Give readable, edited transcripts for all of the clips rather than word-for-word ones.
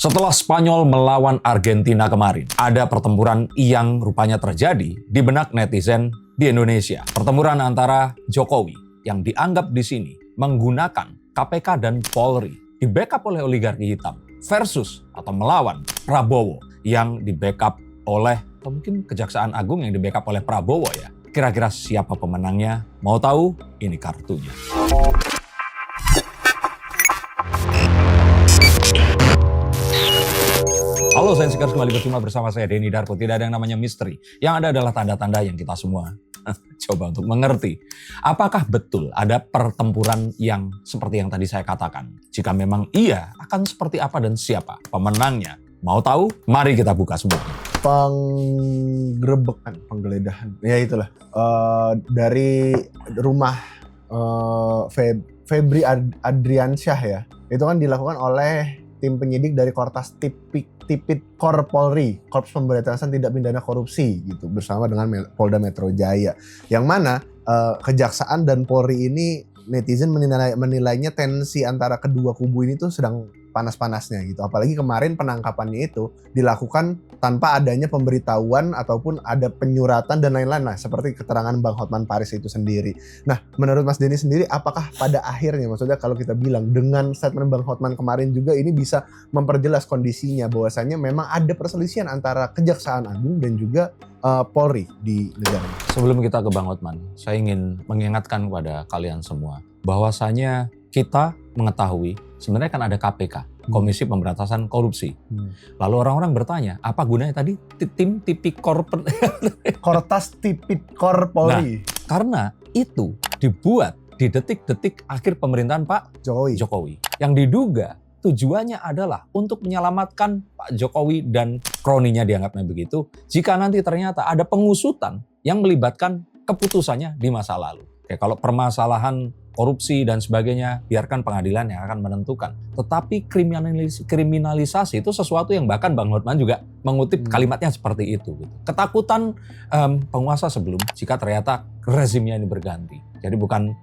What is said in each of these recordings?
Setelah Spanyol melawan Argentina kemarin, ada pertempuran yang rupanya terjadi di benak netizen di Indonesia. Pertempuran antara Jokowi yang dianggap di sini menggunakan KPK dan Polri di backup oleh oligarki hitam versus atau melawan Prabowo yang di backup oleh atau mungkin Kejaksaan Agung yang di backup oleh Prabowo ya. Kira-kira siapa pemenangnya? Mau tahu? Ini kartunya. Halo, saya Sekar kembali berjumpa bersama saya Denny Darko. Tidak ada yang namanya misteri. Yang ada adalah tanda-tanda yang kita semua coba untuk mengerti. Apakah betul ada pertempuran yang seperti yang tadi saya katakan? Jika memang iya, akan seperti apa dan siapa pemenangnya? Mau tahu? Mari kita buka semuanya. Penggeledahan. Ya itulah. Dari rumah Febri Adriansyah ya. Itu kan dilakukan oleh tim penyidik dari Kortas Tipikor Polri, Korps Pemberantasan Tindak Pidana Korupsi gitu, bersama dengan Polda Metro Jaya. Yang mana Kejaksaan dan Polri ini netizen menilainya tensi antara kedua kubu ini tuh sedang panas-panasnya gitu. Apalagi kemarin penangkapannya itu dilakukan tanpa adanya pemberitahuan ataupun ada penyuratan dan lain-lain. Nah, seperti keterangan Bang Hotman Paris itu sendiri. Nah, menurut Mas Denny sendiri, apakah pada akhirnya, maksudnya kalau kita bilang dengan statement Bang Hotman kemarin juga ini bisa memperjelas kondisinya bahwasanya memang ada perselisihan antara Kejaksaan Agung dan juga Polri di negara ini. Sebelum kita ke Bang Hotman, saya ingin mengingatkan kepada kalian semua bahwasanya kita mengetahui sebenarnya kan ada KPK, Komisi Pemberantasan Korupsi. Lalu orang-orang bertanya, apa gunanya tadi tim Tipikor Kortas Tipikor Polri? Nah, karena itu dibuat di detik-detik akhir pemerintahan Pak Jokowi. Yang diduga tujuannya adalah untuk menyelamatkan Pak Jokowi dan kroninya, dianggapnya begitu, jika nanti ternyata ada pengusutan yang melibatkan keputusannya di masa lalu. Oke, kalau permasalahan korupsi dan sebagainya, biarkan pengadilan yang akan menentukan. Tetapi kriminalisasi itu sesuatu yang bahkan Bang Hotman juga mengutip kalimatnya seperti itu. Ketakutan penguasa sebelum jika ternyata rezimnya ini berganti. Jadi bukan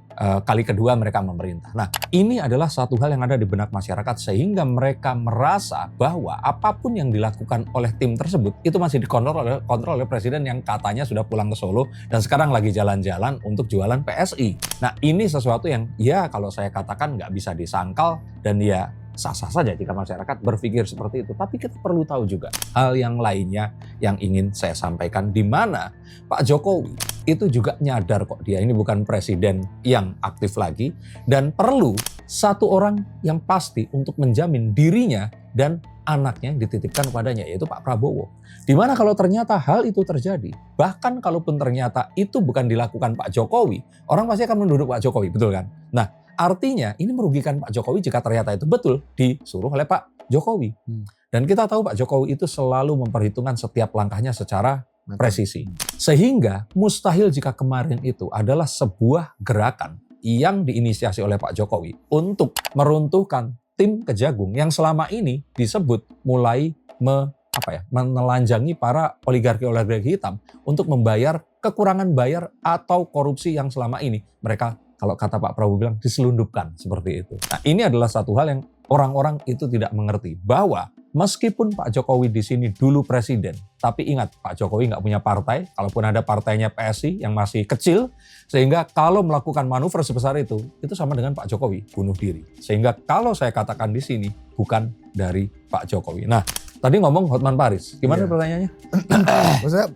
kali kedua mereka memerintah. Nah, ini adalah satu hal yang ada di benak masyarakat sehingga mereka merasa bahwa apapun yang dilakukan oleh tim tersebut itu masih dikontrol oleh presiden yang katanya sudah pulang ke Solo dan sekarang lagi jalan-jalan untuk jualan PSI. Nah, ini sesuatu yang ya kalau saya katakan nggak bisa disangkal dan ya sah-sah saja jika masyarakat berpikir seperti itu. Tapi kita perlu tahu juga hal yang lainnya yang ingin saya sampaikan, di mana Pak Jokowi itu juga nyadar kok dia ini bukan presiden yang aktif lagi dan perlu satu orang yang pasti untuk menjamin dirinya dan anaknya yang dititipkan kepadanya, yaitu Pak Prabowo. Dimana kalau ternyata hal itu terjadi, bahkan kalaupun ternyata itu bukan dilakukan Pak Jokowi, orang pasti akan menduduk Pak Jokowi, betul kan? Nah, artinya ini merugikan Pak Jokowi jika ternyata itu betul disuruh oleh Pak Jokowi. Dan kita tahu Pak Jokowi itu selalu memperhitungkan setiap langkahnya secara presisi. Sehingga mustahil jika kemarin itu adalah sebuah gerakan yang diinisiasi oleh Pak Jokowi untuk meruntuhkan tim Kejagung yang selama ini disebut mulai menelanjangi para oligarki hitam untuk membayar kekurangan bayar atau korupsi yang selama ini mereka, kalau kata Pak Prabowo bilang, diselundupkan seperti itu. Nah, ini adalah satu hal yang orang-orang itu tidak mengerti, bahwa meskipun Pak Jokowi di sini dulu presiden, tapi ingat Pak Jokowi nggak punya partai, kalaupun ada partainya PSI yang masih kecil, sehingga kalau melakukan manuver sebesar itu sama dengan Pak Jokowi bunuh diri. Sehingga kalau saya katakan di sini bukan dari Pak Jokowi. Nah, tadi ngomong Hotman Paris, gimana pertanyaannya? Maksudnya,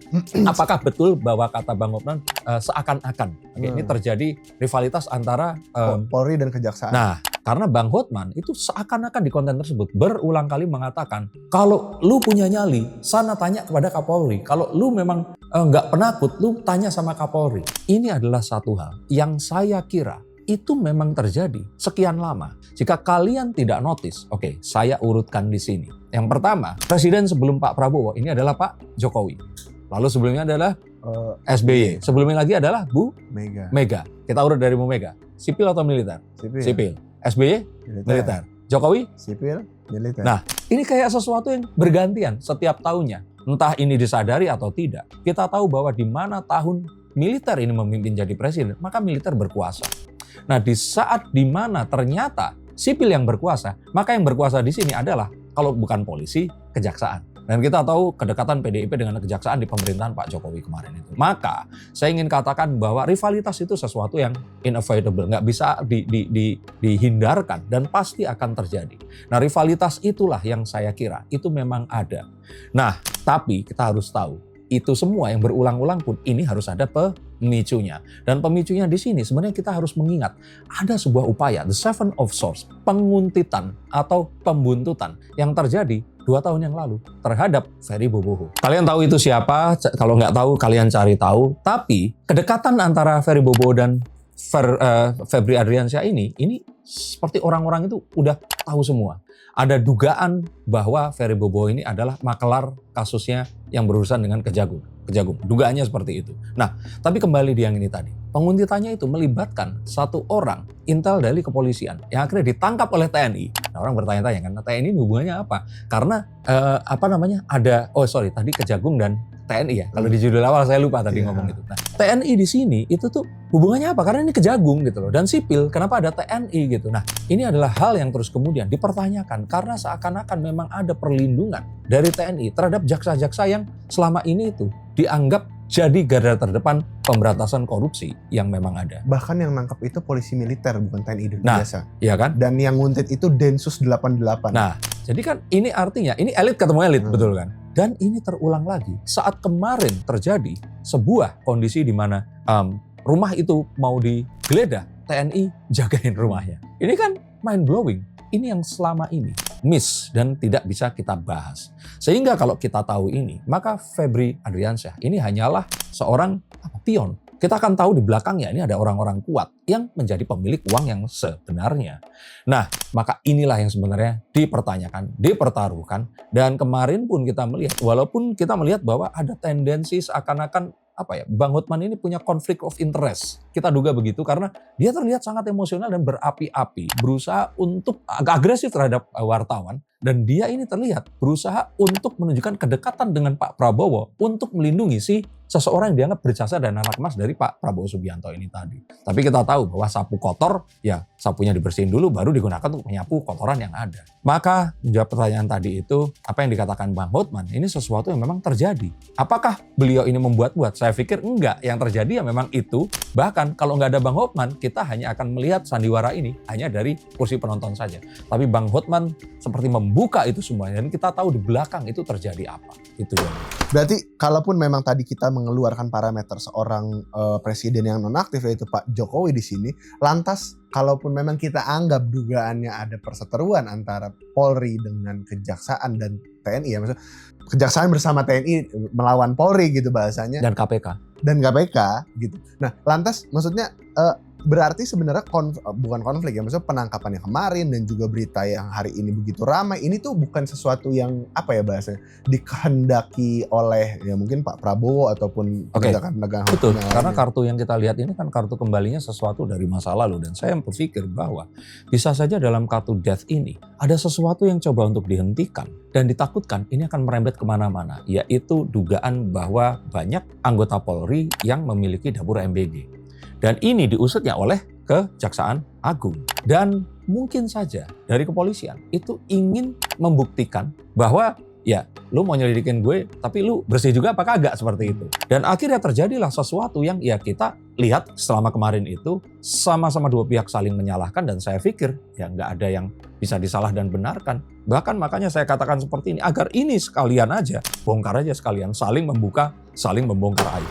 apakah betul bahwa kata Bang Hotman seakan-akan ini terjadi rivalitas antara Polri dan Kejaksaan? Nah, karena Bang Hotman itu seakan-akan di konten tersebut berulang kali mengatakan, kalau lu punya nyali, sana tanya kepada Kapolri. Kalau lu memang nggak penakut, lu tanya sama Kapolri. Ini adalah satu hal yang saya kira itu memang terjadi sekian lama. Jika kalian tidak notice, oke, saya urutkan di sini. Yang pertama, presiden sebelum Pak Prabowo ini adalah Pak Jokowi. Lalu sebelumnya adalah SBY. Sebelumnya lagi adalah Bu Mega. Kita urut dari Bu Mega. Sipil atau militer? Sipil. SBY? Militer. Jokowi? Sipil, militer. Nah, ini kayak sesuatu yang bergantian setiap tahunnya. Entah ini disadari atau tidak. Kita tahu bahwa di mana tahun militer ini memimpin jadi presiden, maka militer berkuasa. Nah, di saat di mana ternyata sipil yang berkuasa, maka yang berkuasa di sini adalah Kalau bukan polisi, kejaksaan. Dan kita tahu kedekatan PDIP dengan kejaksaan di pemerintahan Pak Jokowi kemarin itu. Maka saya ingin katakan bahwa rivalitas itu sesuatu yang unavoidable, nggak bisa dihindarkan dan pasti akan terjadi. Nah, rivalitas itulah yang saya kira itu memang ada. Nah, tapi kita harus tahu itu semua yang berulang-ulang pun ini harus ada pemicunya. Dan pemicunya di sini sebenarnya kita harus mengingat ada sebuah upaya, the seven of swords, penguntitan atau pembuntutan yang terjadi 2 tahun yang lalu terhadap Ferry Boboho. Kalian tahu itu siapa? Kalau nggak tahu kalian cari tahu. Tapi kedekatan antara Ferry Boboho dan Febri Adriansyah ini seperti orang-orang itu udah tahu semua. Ada dugaan bahwa Ferry Boboho ini adalah makelar kasusnya yang berurusan dengan Kejagung. Dugaannya seperti itu. Nah, tapi kembali di yang ini tadi. Penguntitannya itu melibatkan satu orang intel dari kepolisian yang akhirnya ditangkap oleh TNI. Nah, orang bertanya-tanya kan, TNI ini hubungannya apa? Karena tadi Kejagung dan TNI ya. Kalau di judul awal saya lupa tadi ngomong itu. Nah, TNI di sini itu tuh hubungannya apa? Karena ini Kejagung gitu loh. Dan sipil, kenapa ada TNI gitu. Nah, ini adalah hal yang terus kemudian dipertanyakan karena seakan-akan memang ada perlindungan dari TNI terhadap jaksa-jaksa yang selama ini itu dianggap jadi garda terdepan pemberantasan korupsi yang memang ada. Bahkan yang nangkap itu polisi militer bukan TNI biasa. Iya kan? Dan yang nguntit itu Densus 88. Nah, jadi kan ini artinya ini elit ketemu elit, betul kan? Dan ini terulang lagi saat kemarin terjadi sebuah kondisi di mana rumah itu mau digeledah, TNI jagain rumahnya. Ini kan mind blowing. Ini yang selama ini miss dan tidak bisa kita bahas. Sehingga kalau kita tahu ini, maka Febri Adriansyah ini hanyalah seorang pion. Kita akan tahu di belakangnya ini ada orang-orang kuat yang menjadi pemilik uang yang sebenarnya. Nah, maka inilah yang sebenarnya dipertanyakan, dipertaruhkan. Dan kemarin pun kita melihat, walaupun kita melihat bahwa ada tendensi seakan-akan Bang Hotman ini punya konflik of interest. Kita duga begitu karena dia terlihat sangat emosional dan berapi-api, berusaha untuk agresif terhadap wartawan. Dan dia ini terlihat berusaha untuk menunjukkan kedekatan dengan Pak Prabowo untuk melindungi seseorang yang dianggap berjasa dan anak emas dari Pak Prabowo Subianto ini tadi. Tapi kita tahu bahwa sapu kotor, ya sapunya dibersihin dulu baru digunakan untuk menyapu kotoran yang ada. Maka menjawab pertanyaan tadi itu, apa yang dikatakan Bang Hotman, ini sesuatu yang memang terjadi. Apakah beliau ini membuat-buat? Saya pikir enggak. Yang terjadi ya memang itu. Bahkan kalau nggak ada Bang Hotman, kita hanya akan melihat sandiwara ini hanya dari kursi penonton saja. Tapi Bang Hotman seperti membuka itu semuanya dan kita tahu di belakang itu terjadi apa. Itu ya. Berarti kalaupun memang tadi kita mengeluarkan parameter seorang presiden yang nonaktif yaitu Pak Jokowi di sini, lantas kalaupun memang kita anggap dugaannya ada perseteruan antara Polri dengan Kejaksaan dan TNI ya, maksudnya Kejaksaan bersama TNI melawan Polri gitu bahasanya dan KPK gitu. Nah, lantas maksudnya berarti sebenarnya bukan konflik ya, maksudnya penangkapan yang kemarin dan juga berita yang hari ini begitu ramai ini tuh bukan sesuatu yang bahasanya dikehendaki oleh ya mungkin Pak Prabowo ataupun negara betul, karena kartu yang kita lihat ini kan kartu kembalinya sesuatu dari masa lalu dan saya berpikir bahwa bisa saja dalam kartu death ini ada sesuatu yang coba untuk dihentikan dan ditakutkan ini akan merembet kemana-mana, yaitu dugaan bahwa banyak anggota Polri yang memiliki dapur MBG. Dan ini diusutnya oleh Kejaksaan Agung. Dan mungkin saja dari kepolisian itu ingin membuktikan bahwa ya lu mau nyelidikin gue tapi lu bersih juga apa kagak seperti itu. Dan akhirnya terjadilah sesuatu yang ya kita lihat selama kemarin itu sama-sama dua pihak saling menyalahkan dan saya pikir ya nggak ada yang bisa disalah dan benarkan. Bahkan makanya saya katakan seperti ini agar ini sekalian aja bongkar aja sekalian saling membuka, saling membongkar aib.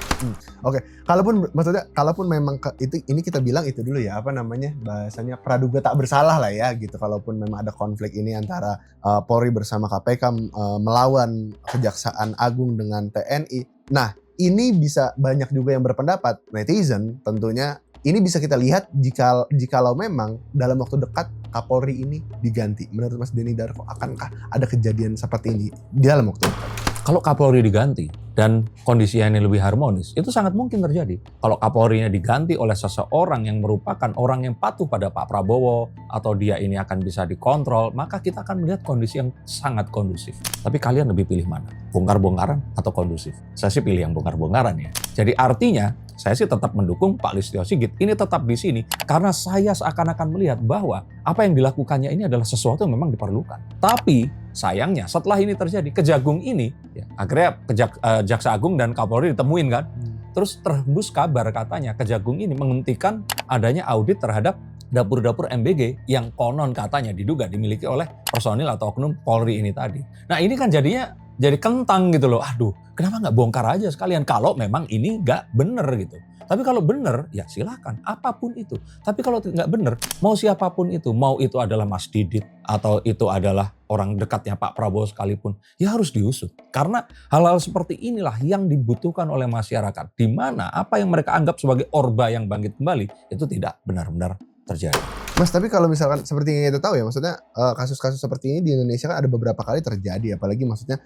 Oke. Kalaupun memang ini kita bilang itu dulu ya bahasanya praduga tak bersalah lah ya gitu. Kalaupun memang ada konflik ini antara Polri bersama KPK melawan Kejaksaan Agung dengan TNI. Nah, ini bisa banyak juga yang berpendapat netizen tentunya. Ini bisa kita lihat jikalau memang dalam waktu dekat Kapolri ini diganti. Menurut Mas Denny Darko, akankah ada kejadian seperti ini di dalam waktu dekat? Kalau Kapolri diganti dan kondisinya ini lebih harmonis, itu sangat mungkin terjadi. Kalau Kapolrinya diganti oleh seseorang yang merupakan orang yang patuh pada Pak Prabowo atau dia ini akan bisa dikontrol, maka kita akan melihat kondisi yang sangat kondusif. Tapi kalian lebih pilih mana? Bongkar-bongkaran atau kondusif? Saya sih pilih yang bongkar-bongkaran ya. Jadi artinya saya sih tetap mendukung Pak Listio Sigit ini tetap di sini karena saya seakan-akan melihat bahwa apa yang dilakukannya ini adalah sesuatu yang memang diperlukan. Tapi sayangnya setelah ini terjadi, Kejagung ini, ya, akhirnya Jaksa Agung dan Kapolri ditemuin kan. Terus terhembus kabar katanya Kejagung ini menghentikan adanya audit terhadap dapur-dapur MBG yang konon katanya diduga dimiliki oleh personil atau oknum Polri ini tadi. Nah ini kan jadinya jadi kentang gitu loh. Aduh, kenapa nggak bongkar aja sekalian kalau memang ini nggak bener gitu. Tapi kalau bener, ya silakan, apapun itu. Tapi kalau nggak bener, mau siapapun itu, mau itu adalah Mas Didit atau itu adalah orang dekatnya Pak Prabowo sekalipun, ya harus diusut. Karena hal-hal seperti inilah yang dibutuhkan oleh masyarakat. Di mana apa yang mereka anggap sebagai orba yang bangkit kembali, itu tidak benar-benar terjadi. Mas, tapi kalau misalkan seperti yang kita tahu ya, maksudnya kasus-kasus seperti ini di Indonesia kan ada beberapa kali terjadi, apalagi maksudnya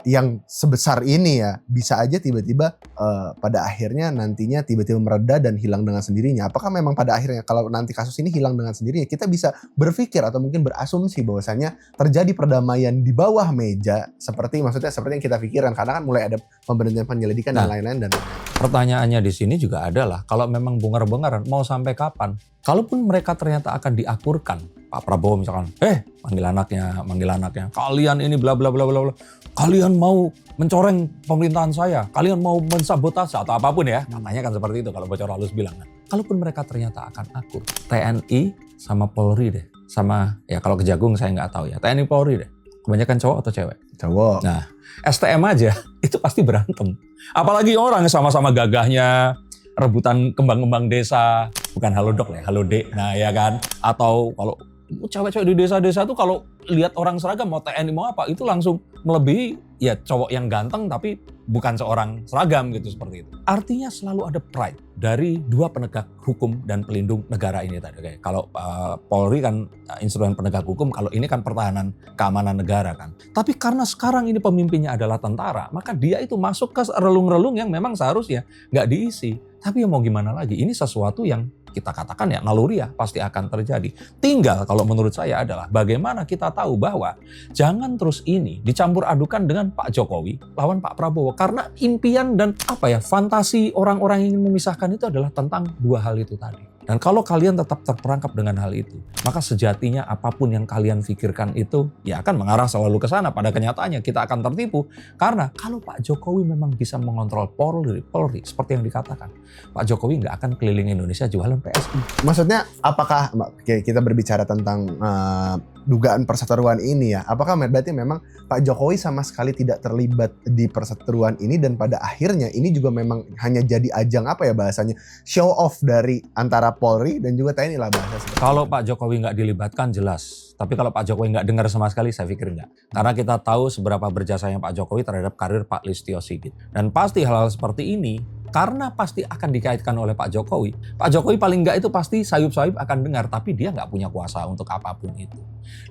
yang sebesar ini ya, bisa aja tiba-tiba pada akhirnya nantinya tiba-tiba mereda dan hilang dengan sendirinya. Apakah memang pada akhirnya kalau nanti kasus ini hilang dengan sendirinya, kita bisa berpikir atau mungkin berasumsi bahwasanya terjadi perdamaian di bawah meja seperti yang kita pikirkan, karena kan mulai ada pemberhentian penyelidikan dan lain-lain dan pertanyaannya di sini juga adalah kalau memang bongkar-bongkaran mau sampai kapan? Kalaupun mereka ternyata akan diakurkan, Pak Prabowo misalkan, manggil anaknya, kalian ini bla bla bla bla bla, kalian mau mencoreng pemerintahan saya, kalian mau mensabotase atau apapun ya, katanya kan seperti itu kalau bocor halus bilang. Kalaupun mereka ternyata akan akur, TNI sama Polri deh, sama ya kalau Kejagung saya nggak tahu ya, TNI Polri deh, kebanyakan cowok atau cewek? Cowok. Nah, STM aja itu pasti berantem. Apalagi orang sama-sama gagahnya, rebutan kembang-kembang desa, bukan halodok lah, halodek. Nah ya kan, atau kalau cewek-cewek di desa-desa tuh kalau lihat orang seragam mau TNI mau apa itu langsung melebihi ya cowok yang ganteng tapi bukan seorang seragam gitu seperti itu. Artinya selalu ada pride dari dua penegak hukum dan pelindung negara ini tadi. Kayak kalau Polri kan instrumen penegak hukum, kalau ini kan pertahanan keamanan negara kan. Tapi karena sekarang ini pemimpinnya adalah tentara, maka dia itu masuk ke relung-relung yang memang seharusnya nggak diisi. Tapi ya mau gimana lagi, ini sesuatu yang kita katakan ya naluri ya pasti akan terjadi. Tinggal kalau menurut saya adalah bagaimana kita tahu bahwa jangan terus ini dicampur adukan dengan Pak Jokowi lawan Pak Prabowo. Karena impian dan fantasi orang-orang yang ingin memisahkan itu adalah tentang dua hal itu tadi. Dan kalau kalian tetap terperangkap dengan hal itu, maka sejatinya apapun yang kalian pikirkan itu ya akan mengarah selalu ke sana. Pada kenyataannya kita akan tertipu. Karena kalau Pak Jokowi memang bisa mengontrol Polri seperti yang dikatakan, Pak Jokowi nggak akan keliling Indonesia jualan PSI. Maksudnya apakah kita berbicara tentang dugaan perseteruan ini ya, apakah berarti memang Pak Jokowi sama sekali tidak terlibat di perseteruan ini dan pada akhirnya ini juga memang hanya jadi ajang bahasanya show off dari antara Polri dan juga TNI lah bahasa seperti Kalau itu. Pak Jokowi nggak dilibatkan jelas, tapi kalau Pak Jokowi nggak dengar sama sekali saya pikir nggak. Karena kita tahu seberapa berjasanya Pak Jokowi terhadap karir Pak Listio Sigit. Dan pasti hal-hal seperti ini karena pasti akan dikaitkan oleh Pak Jokowi. Pak Jokowi paling nggak itu pasti sayup-sayup akan dengar, tapi dia nggak punya kuasa untuk apapun itu.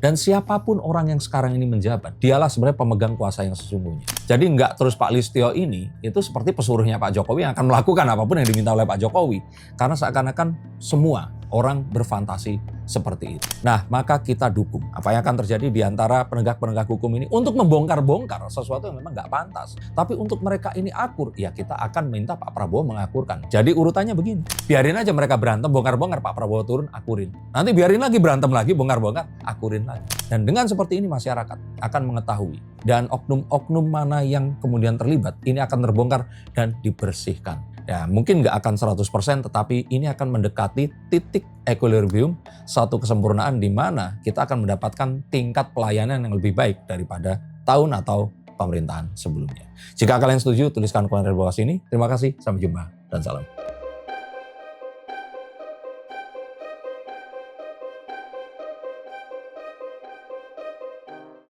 Dan siapapun orang yang sekarang ini menjabat, dialah sebenarnya pemegang kuasa yang sesungguhnya. Jadi nggak terus Pak Listio ini itu seperti pesuruhnya Pak Jokowi yang akan melakukan apapun yang diminta oleh Pak Jokowi. Karena seakan-akan semua orang berfantasi seperti itu. Nah, maka kita dukung apa yang akan terjadi di antara penegak-penegak hukum ini untuk membongkar-bongkar sesuatu yang memang nggak pantas. Tapi untuk mereka ini akur, ya kita akan minta Pak Prabowo mengakurkan. Jadi urutannya begini, biarin aja mereka berantem, bongkar-bongkar, Pak Prabowo turun, akurin. Nanti biarin lagi berantem lagi, bongkar-bongkar, akurin lagi. Dan dengan seperti ini masyarakat akan mengetahui. Dan oknum-oknum mana yang kemudian terlibat, ini akan terbongkar dan dibersihkan. Ya mungkin nggak akan 100%, tetapi ini akan mendekati titik equilibrium, satu kesempurnaan di mana kita akan mendapatkan tingkat pelayanan yang lebih baik daripada tahun atau pemerintahan sebelumnya. Jika kalian setuju, tuliskan komentar di bawah sini. Terima kasih, sampai jumpa, dan salam.